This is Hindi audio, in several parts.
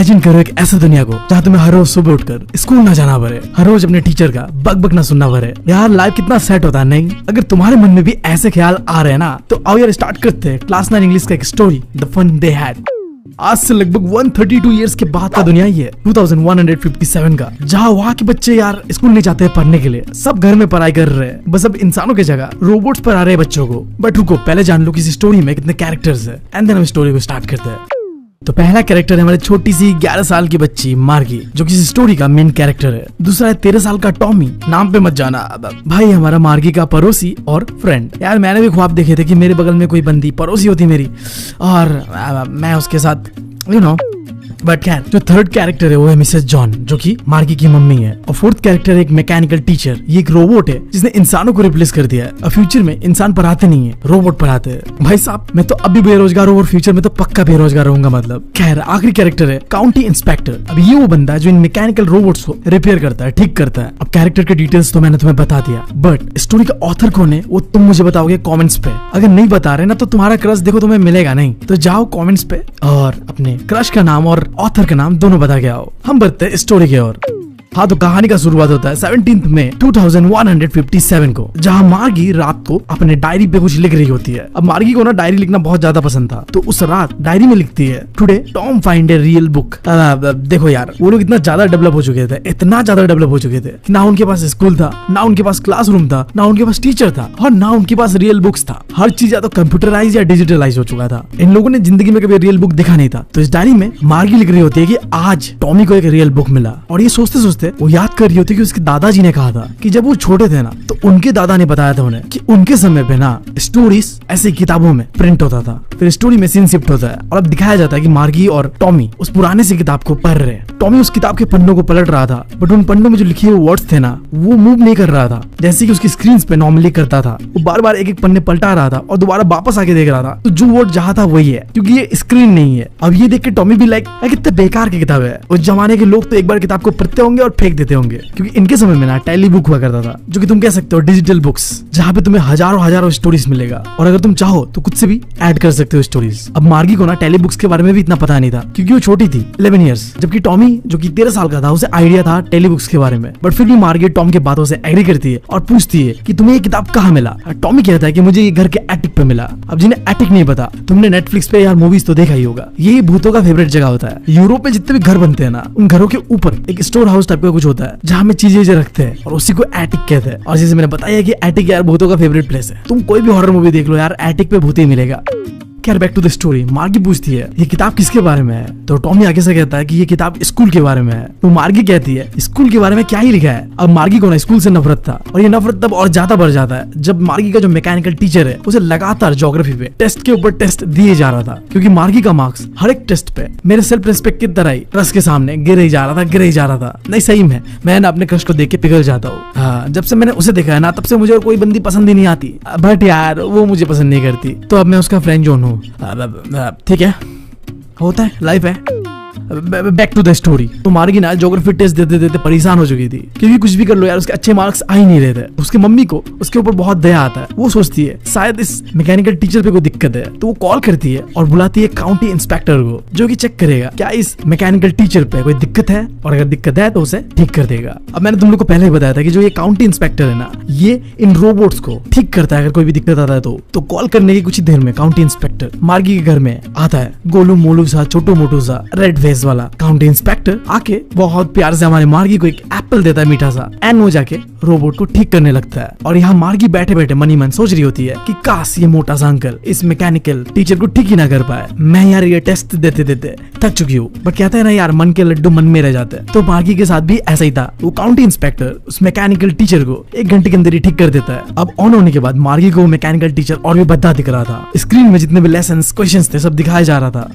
इमेजिन करो एक ऐसा दुनिया को जहाँ तुम्हें हर रोज सुबह उठकर स्कूल ना जाना पड़े, हर रोज अपने टीचर का बक बक ना सुनना पड़े। यार लाइफ कितना सेट होता है नहीं? अगर तुम्हारे मन में भी ऐसे ख्याल आ रहे हैं ना, तो आओ यार स्टार्ट करते हैं क्लास 9 इंग्लिश का एक story, the fun they had. आज से लगभग 132 इयर्स के बाद का दुनिया ही है 2157 का, जहाँ वहाँ के बच्चे यार स्कूल नहीं जाते हैं पढ़ने के लिए, सब घर में पढ़ाई कर रहे हैं। बस अब इंसानों की जगह रोबोट्स पर आ रहे हैं बच्चों को। बट रुको, पहले जान लो किसी स्टोरी में कितने कैरेक्टर्स है, एंड देन हम स्टोरी को स्टार्ट करते हैं। तो पहला कैरेक्टर है हमारी छोटी सी 11 साल की बच्ची मार्गी, जो किसी स्टोरी का मेन कैरेक्टर है। दूसरा है 13 साल का टॉमी, नाम पे मत जाना भाई, हमारा मार्गी का पड़ोसी और फ्रेंड। यार मैंने भी ख्वाब देखे थे कि मेरे बगल में कोई बंदी पड़ोसी होती मेरी और मैं उसके साथ बट खैर, जो थर्ड कैरेक्टर है वो है मिसेस जॉन, जो कि मार्गी की मम्मी है। और फोर्थ कैरेक्टर है एक मैकेनिकल टीचर, ये एक रोबोट है जिसने इंसानों को रिप्लेस कर दिया है। अब फ्यूचर में इंसान पढ़ाते नहीं है, रोबोट पढ़ाते हैं। भाई साहब, मैं तो अभी बेरोजगार हूँ और फ्यूचर में तो पक्का बेरोजगार रहूंगा मतलब। खैर, आखिरी कैरेक्टर है काउंटी इंस्पेक्टर। अब ये वो बंदा है जो इन मैकेनिकल रोबोट्स को रिपेयर करता है, ठीक करता है। अब कैरेक्टर के डिटेल्स तो मैंने तुम्हें बता दिया, बट स्टोरी का ऑथर कौन है वो तुम मुझे बताओगे कॉमेंट्स पे। अगर नहीं बता रहे ना तो तुम्हारा क्रश देखो तुम्हें मिलेगा नहीं। तो जाओ कॉमेंट्स पे और अपने क्रश का नाम और ऑथर का नाम दोनों बता के आओ। हम बढ़ते हैं स्टोरी की ओर। हाँ, तो कहानी का शुरुआत होता है 17 मई 2157 को, जहाँ मार्गी रात को अपने डायरी पे कुछ लिख रही होती है। अब मार्गी को ना डायरी लिखना बहुत ज्यादा पसंद था, तो उस रात डायरी में लिखती है, today Tom find a real book. देखो यार, वो लोग इतना ज्यादा डेवलप हो चुके थे, इतना ज्यादा डेवलप हो चुके थे कि ना उनके पास स्कूल था, ना उनके पास क्लासरूम था, ना उनके पास टीचर था, और ना उनके पास रियल बुक्स था। हर चीज या तो कंप्यूटराइज या डिजिटलाइज हो चुका था। इन लोगों ने जिंदगी में कभी रियल बुक देखा नहीं था। तो इस डायरी में मार्गी लिख रही होती है कि आज टॉमी को एक रियल बुक मिला, और ये सोचते सोचते वो याद कर रही होती है कि उसके दादाजी ने कहा था कि जब वो छोटे थे ना, तो उनके दादा ने बताया था उन्हें कि उनके समय पे ना स्टोरीज ऐसी किताबों में प्रिंट होता था, फिर स्टोरी में सीन शिफ्ट होता है, और अब दिखाया जाता है कि मार्गी और टॉमी उस पुराने से किताब को पढ़ रहे हैं। टॉमी उस किताब के पन्नों को पलट रहा था, बट उन पन्नों में जो लिखे हुए वर्ड्स थे ना, वो मूव नहीं कर रहा था जैसे कि उसकी स्क्रीन पे नॉर्मली करता था। वो बार बार एक एक पन्ने पलटा रहा था और दोबारा वापस आके देख रहा था, तो जो वर्ड जहाँ था वही है, क्योंकि ये स्क्रीन नहीं है। अब ये देख के टॉमी भी लाइक कितने बेकार की किताब है। उस जमाने के लोग तो एक बार किताब को पढ़ते होंगे और फेंक देते होंगे, क्योंकि इनके समय में ना टेली बुक हुआ करता था, जो कि तुम कह सकते हो डिजिटल बुक्स, जहाँ पे तुम्हें हजारों हजारों स्टोरीज मिलेगा, और अगर तुम चाहो तो खुद से भी ऐड कर सकते हो स्टोरीज। अब मार्गी को ना टेली बुक्स के बारे में भी इतना पता नहीं था, क्योंकि वो छोटी थी 11 इयर्स, जबकि टॉमी जो कि 13 साल का था उसे आइडिया था टेली बुक्स के बारे में। बट फिर भी मार्गी टॉम के बातों से एग्री करती है और पूछती है कि तुम्हें ये किताब कहाँ मिला। टॉमी कहता है कि मुझे ये घर के एटिक पे मिला। अब जिन्हें एटिक नहीं पता, तुमने नेटफ्लिक्स पे यार मूवीज तो देखा ही होगा, ये भूतों का फेवरेट जगह होता है। यूरोप में जितने भी घर बनते हैं ना, उन घरों के ऊपर एक स्टोर हाउस टाइप का कुछ होता है, जहाँ में चीजें रखते हैं, और उसी को एटिक कहते हैं। और जैसे मैंने बताया कि एटिक यार भूतों का फेवरेट प्लेस है। तुम कोई भी हॉरर मूवी देख लो यार, एटिक पे भूत ही मिलेगा। खैर, बैक टू द स्टोरी। मार्गी पूछती है ये किताब किसके बारे में है, तो टॉमी आगे से कहता है कि ये किताब स्कूल के बारे में है। तो मार्गी कहती है स्कूल के बारे में क्या ही लिखा है। अब मार्गी को ना स्कूल से नफरत था, और ये नफरत तब और ज्यादा बढ़ जाता है जब मार्गी का जो मैकेनिकल टीचर है उसे लगातार ज्योग्राफी पे टेस्ट के ऊपर टेस्ट दिए जा रहा था, क्योंकि मार्गी का मार्क्स हर एक टेस्ट पे मेरे सेल्फ रिस्पेक्ट की तरह ही ट्रस्ट के सामने गिरे ही जा रहा था। नहीं सही में मैं ना अपने क्रश को देख के पिघल जाता हूँ। जब से मैंने उसे देखा है ना, तब से मुझे और कोई बंदी पसंद ही नहीं आती, बट यार वो मुझे पसंद नहीं करती, तो अब मैं उसका फ्रेंड जोन हूँ। ठीक है, होता है, लाइफ है। Back to the story. तो मार्गी ना ज्योग्राफी टेस्ट देते देते परेशान हो चुकी थी, क्योंकि कुछ भी कर लो यार उसके अच्छे मार्क्स आ ही नहीं रहे थे। उसके मम्मी को उसके ऊपर बहुत दया आता है। वो सोचती है शायद इस मैकेनिकल टीचर पे कोई दिक्कत है, तो वो कॉल करती है और बुलाती है काउंटी इंस्पेक्टर को, जो कि चेक करेगा क्या इस मैकेनिकल टीचर पे कोई दिक्कत है, और अगर दिक्कत है तो उसे ठीक कर देगा। अब मैंने तुम लोग को पहले ही बताया था कि जो ये काउंटी इंस्पेक्टर है ना, ये इन रोबोट्स को ठीक करता है अगर कोई भी दिक्कत आता है तो कॉल करने की कुछ ही देर में काउंटी इंस्पेक्टर मार्गी के घर में आता है। गोलू मोलू सा छोटू मोटू सा रेड फेस वाला काउंटी इंस्पेक्टर आके बहुत प्यार से हमारे मार्गी को एक एप्पल देता है मीठा सा, एंड वो जाके रोबोट को ठीक करने लगता है। और यहाँ मार्गी बैठे बैठे मनी मन सोच रही होती है कि काश ये मोटा सा अंकल इस मैकेनिकल टीचर को ठीक ही ना कर पाए। मैं यार ये टेस्ट देते देते थक चुकी हूँ, बट कहते हैं ना यार मन के लड्डू मन में रह जाते हैं। तो मार्गी के साथ भी ऐसा ही था। वो काउंटी इंस्पेक्टर उस मैकेनिकल टीचर को 1 घंटे के अंदर ही ठीक कर देता है। अब ऑन होने के बाद मार्गी को मैकेनिकल टीचर और भी भद्दा दिख रहा था। स्क्रीन में जितने भी लेसन क्वेश्चन थे सब दिखाया जा रहा था।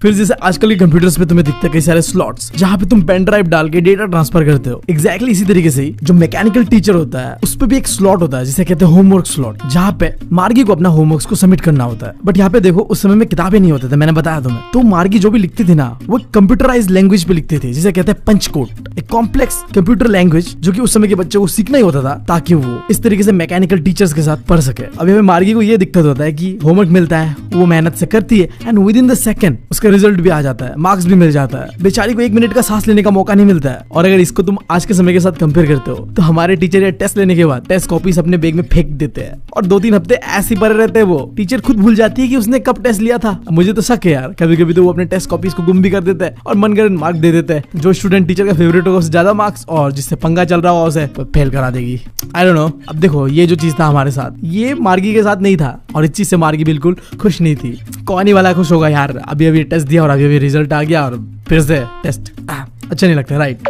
फिर जैसे आजकल के कंप्यूटर्स पे तुम्हें दिखते हैं कई सारे स्लॉट्स, जहाँ पे तुम पेन ड्राइव डाल के डेटा ट्रांसफर करते हो। एग्जैक्टली इसी तरीके से ही जो मैकेनिकल टीचर होता है उस पे भी एक स्लॉट होता है जिसे कहते हैं होमवर्क स्लॉट, जहाँ पे मार्गी को अपना होमवर्क को सबमिट करना होता है। बट यहाँ पे देखो उस समय में किताबें नहीं होते थे, मैंने बताया तुम्हें। तो मार्गी जो भी लिखती थी ना, वो कंप्यूटराइज लैंग्वेज पे लिखती थी जिसे कहते हैं पंच कोड, एक कॉम्प्लेक्स कंप्यूटर लैंग्वेज जो कि उस समय के बच्चों को सीखना ही होता था ताकि वो इस तरीके से मैकेनिकल टीचर्स के साथ पढ़ सके। अभी मार्गी को ये दिक्कत होता है कि होमवर्क मिलता है, वो मेहनत से करती है, and with in the second उसका रिजल्ट भी आ जाता है, मार्क्स भी मिल जाता है, बेचारी को 1 मिनट का सांस लेने का मौका नहीं मिलता है। और अगर इसको तुम आज के समय के साथ कंपेयर करते हो तो हमारे टीचर ये टेस्ट लेने के बाद टेस्ट कॉपीज अपने बैग में फेंक देते हैं और 2-3 हफ्ते ऐसे पड़े रहते हैं। वो टीचर खुद भूल जाती है कि उसने कब टेस्ट लिया था। मुझे तो शक है यार, कभी कभी तो वो अपने टेस्ट कॉपीज को गुम भी कर देते हैं और मनगढ़ंत मार्क दे देते हैं। जो स्टूडेंट टीचर का फेवरेट होगा उससे ज्यादा मार्क्स, और जिससे पंगा चल रहा होगा उसे फेल करा देगी। I don't know. अब देखो ये जो चीज था हमारे साथ, ये मार्गी के साथ नहीं था और इस चीज से मार्गी बिल्कुल खुश नहीं थी। कौन ही वाला खुश होगा यार, अभी अभी टेस्ट दिया और अभी अभी रिजल्ट आ गया और फिर से टेस्ट। अच्छा नहीं लगता, राइट।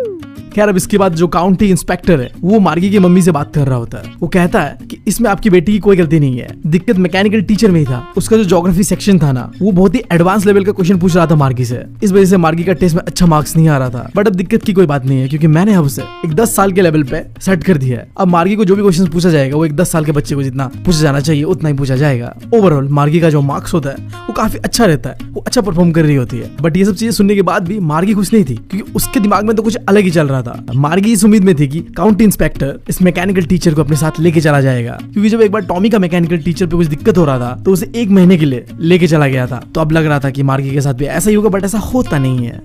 खैर अब इसके बाद जो काउंटी इंस्पेक्टर है वो मार्गी की मम्मी से बात कर रहा होता है। वो कहता है कि इसमें आपकी बेटी की कोई गलती नहीं है, दिक्कत मैकेनिकल टीचर में ही था। उसका जो ज्योग्राफी सेक्शन था ना, वो बहुत ही एडवांस लेवल का क्वेश्चन पूछ रहा था मार्गी से, इस वजह से मार्गी का टेस्ट में अच्छा मार्क्स नहीं आ रहा था। बट अब दिक्कत की कोई बात नहीं है क्योंकि मैंने अब उसे एक 10 साल के लेवल पे सेट कर दिया है। अब मार्गी को जो भी क्वेश्चन पूछा जाएगा वो एक 10 साल के बच्चे को जितना पूछा जाना चाहिए उतना ही पूछा जाएगा। ओवरऑल मार्गी का जो मार्क्स होता है वो काफी अच्छा रहता है, वो अच्छा परफॉर्म कर रही होती है। बट ये सब चीजें सुनने के बाद भी मार्गी खुश नहीं थी क्योंकि उसके दिमाग में तो कुछ अलग ही चल रहा था। मार्गी इस उम्मीद में थी कि काउंटी इंस्पेक्टर इस मैकेनिकल टीचर को अपने साथ लेके चला जाएगा, क्योंकि जब एक बार टॉमी का मैकेनिकल टीचर पे कुछ दिक्कत हो रहा था तो उसे 1 महीने के लिए लेके चला गया था। तो अब लग रहा था कि मार्गी के साथ भी ऐसा ही होगा, बट ऐसा होता नहीं है।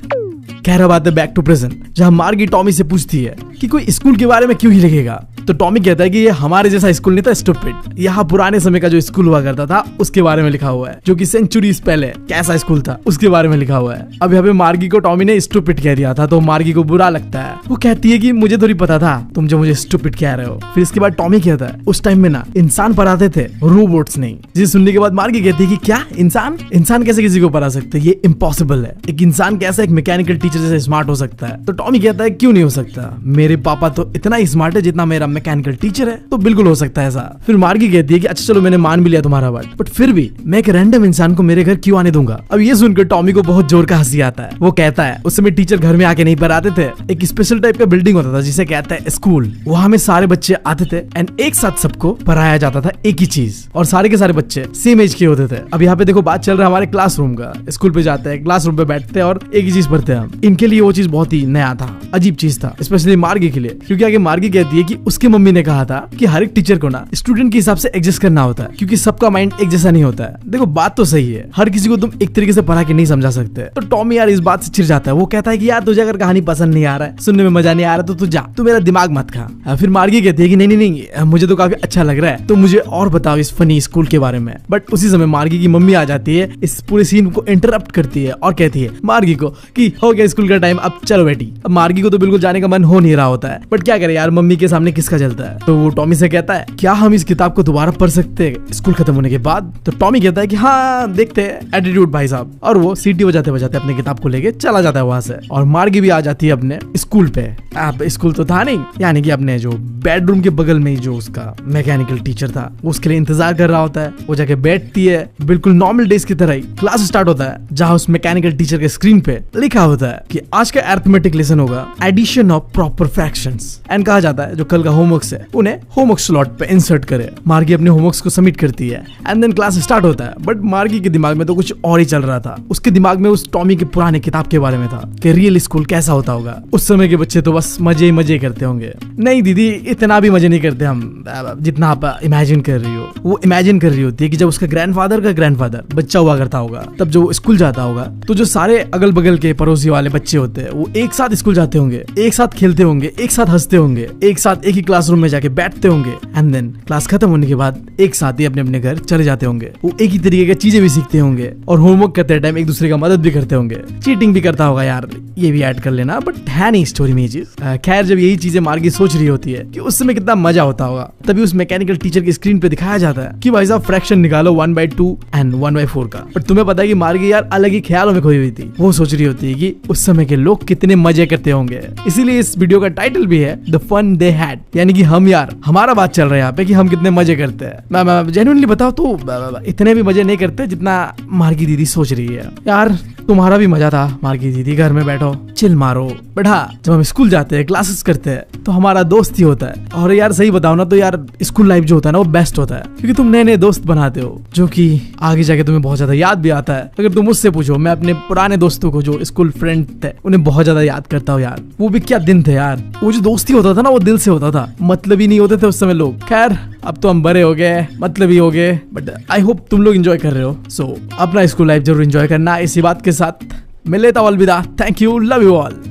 कह रहा बात है बैक टू प्रेजेंट, जहां मार्गी टॉमी से पूछती है कि कोई स्कूल के बारे में क्यों ही लिखेगा। तो टॉमी कहता है कि ये हमारे जैसा स्कूल नहीं था, स्टूपिड। यहाँ पुराने समय का जो स्कूल हुआ करता था उसके बारे में लिखा हुआ है, जो कि सेंचुरीज पहले कैसा स्कूल था उसके बारे में लिखा हुआ है। अब यहाँ पे मार्गी को टॉमी ने स्टूपिड कह दिया था तो मार्गी को बुरा लगता है। वो कहती है कि मुझे थोड़ी पता था तुम जो मुझे स्टूपिड कह रहे हो। फिर इसके बाद टॉमी कहता है उस टाइम में ना इंसान पढ़ाते थे, रोबोट्स नहीं। जिसे सुनने के बाद मार्गी कहती है कि क्या इंसान कैसे किसी को पढ़ा सकते, ये इम्पॉसिबल है। एक इंसान कैसे एक मैकेनिकल टीचर जैसे स्मार्ट हो सकता है। तो टॉमी कहता है क्यों नहीं हो सकता, मेरे पापा तो इतना ही स्मार्ट है जितना मेरा मैकेनिकल टीचर है, तो बिल्कुल हो सकता है ऐसा। फिर मार्गी कहती है कि अच्छा चलो मैंने मान भी लिया तुम्हारा बात, बट फिर भी मैं एक रैंडम इंसान को मेरे घर क्यों आने दूंगा। अब ये सुनकर टॉमी को बहुत जोर का हंसी आता है। वो कहता है उस समय टीचर घर में आके नहीं पढ़ाते थे, एक स्पेशल टाइप का बिल्डिंग होता था जिसे कहते हैं स्कूल। वहां में सारे बच्चे आते थे एंड एक साथ सबको पढ़ाया जाता था एक ही चीज, और सारे के सारे बच्चे सेम एज के होते थे। अब यहाँ पे देखो बात चल रहा है हमारे क्लासरूम का। स्कूल पे जाते हैं, क्लासरूम पे बैठते हैं और एक ही चीज पढ़ते हैं हम। इनके लिए वो चीज बहुत ही नया था, अजीब चीज था, स्पेशली मार्गी के लिए, क्योंकि आगे मार्गी कहती है कि उसकी मम्मी ने कहा था कि हर एक टीचर को ना स्टूडेंट के हिसाब से एडजस्ट करना होता है, क्योंकि सबका माइंड एक जैसा नहीं होता है। देखो बात तो सही है, हर किसी को तुम एक तरीके से पढ़ा के नहीं समझा सकते। तो टॉमी यार इस बात से चिढ़ जाता है। वो कहता है कि यार तुझे अगर कहानी पसंद नहीं आ रहा है, सुनने में मजा नहीं आ रहा, तो तू जा, तू मेरा दिमाग मत खा। फिर मार्गी कहती है कि नहीं मुझे तो काफी अच्छा लग रहा है, तो मुझे और बताओ इस फनी स्कूल के बारे में। बट उसी समय मार्गी की मम्मी आ जाती है, इस पूरे सीन को इंटरप्ट करती है और कहती है मार्गी को कि हो गया स्कूल का टाइम, अब चलो बेटी। अब मार्गी को तो बिल्कुल जाने का मन हो नहीं रहा होता है, बट क्या करे यार, मम्मी के सामने किसका चलता है। तो वो टॉमी से कहता है क्या हम इस किताब को दोबारा पढ़ सकते हैं स्कूल खत्म होने के बाद। तो टॉमी कहता है कि हाँ देखते हैं, एटीट्यूड भाई साहब। और वो सीटी बजाते बजाते अपने किताब को लेके चला जाता है वहां से। और मार्गी भी आ जाती है अपने स्कूल पे। अब स्कूल तो था नहीं, यानी कि अपने जो बेडरूम के बगल में ही जो उसका मैकेनिकल टीचर था वो उसके लिए इंतजार कर रहा होता है। वो जाके बैठती है, बिल्कुल नॉर्मल डेज की तरह ही क्लास स्टार्ट होता है, जहाँ उस मैकेनिकल टीचर के स्क्रीन पे लिखा होता है कि आज का अरिथमेटिक लेसन होगा addition of proper fractions. And कहा जाता है जो कल का होमवर्क है उन्हें होमवर्क स्लॉट पे इंसर्ट करे। मार्गी अपने होमवर्क्स को सबमिट करती है एंड देन क्लास स्टार्ट होता है। बट मार्गी के दिमाग में तो कुछ और ही चल रहा था। उसके दिमाग में उस टॉमी के पुराने किताब के बारे में था कि रियल स्कूल कैसा होता होगा। उस समय के बच्चे तो बस मजे ही मजे करते होंगे। नहीं दीदी, इतना भी मजे नहीं करते हम जितना आप इमेजिन कर रही हो। वो इमेजिन कर रही होती है कि जब उसका ग्रैंडफादर का ग्रैंडफादर बच्चा हुआ करता होगा, तब जो स्कूल जाता होगा तो जो सारे अगल बगल के पड़ोसी वाले बच्चे होते हैं वो एक साथ स्कूल जाते होंगे, एक साथ खेलते होंगे, एक साथ हंसते होंगे, एक साथ एक ही क्लासरूम में जाके बैठते होंगे एंड देन क्लास खत्म होने के बाद एक साथ ही अपने अपने घर चले जाते होंगे। वो एक ही तरीके की चीजें भी सीखते होंगे और होमवर्क करते टाइम एक दूसरे का मदद भी करते होंगे। चीटिंग भी करता होगा यार, ये भी ऐड कर लेना, बट है नहीं स्टोरी में ये चीज। खैर जब यही चीजें मार्गी सोच रही होती है कि उस समय कितना मजा होता होगा, तभी उस मैकेनिकल टीचर की स्क्रीन पे दिखाया जाता है कि भाई साहब फ्रैक्शन निकालो 1/2 एंड 1/4 का। बट तुम्हें पता है कि मार्गी यार अलग ही ख्यालों में खोई हुई थी। वो सोच रही होती है कि उस समय के लोग कितने मजे करते होंगे। इसीलिए इस वीडियो का टाइटल भी है द फन दे हैड, यानी कि हम यार, हमारा बात चल रहा है यहाँ पे कि हम कितने मजे करते हैं। मैं जेन्युइनली बताओ तो इतने भी मजे नहीं करते जितना मार्गी दीदी सोच रही है। यार तुम्हारा भी मजा था मार्गी दीदी, घर में बैठो चिल मारो। बट हाँ, जब हम स्कूल जाते हैं, क्लासेस करते हैं, तो हमारा दोस्त ही होता है। और यार सही बताओ ना तो यार स्कूल लाइफ जो होता है ना वो बेस्ट होता है, क्योंकि तुम नए नए दोस्त बनाते हो जो कि आगे जाके तुम्हें बहुत ज्यादा याद भी आता है। अगर तुम मुझसे पूछो, मैं अपने पुराने दोस्तों को जो स्कूल फ्रेंड थे उन्हें बहुत ज्यादा याद करता हूँ यार। वो भी क्या दिन थे यार। वो जो दोस्ती होता था ना वो दिल से होता था, मतलब ही नहीं होते थे उस समय लोग। खैर अब तो हम बड़े हो गए, मतलब ही हो गए, बट आई होप तुम लोग एंजॉय कर रहे हो। सो अपना स्कूल लाइफ जरूर एंजॉय करना। इसी बात के साथ मिले तो अलविदा। Thank you, love you all.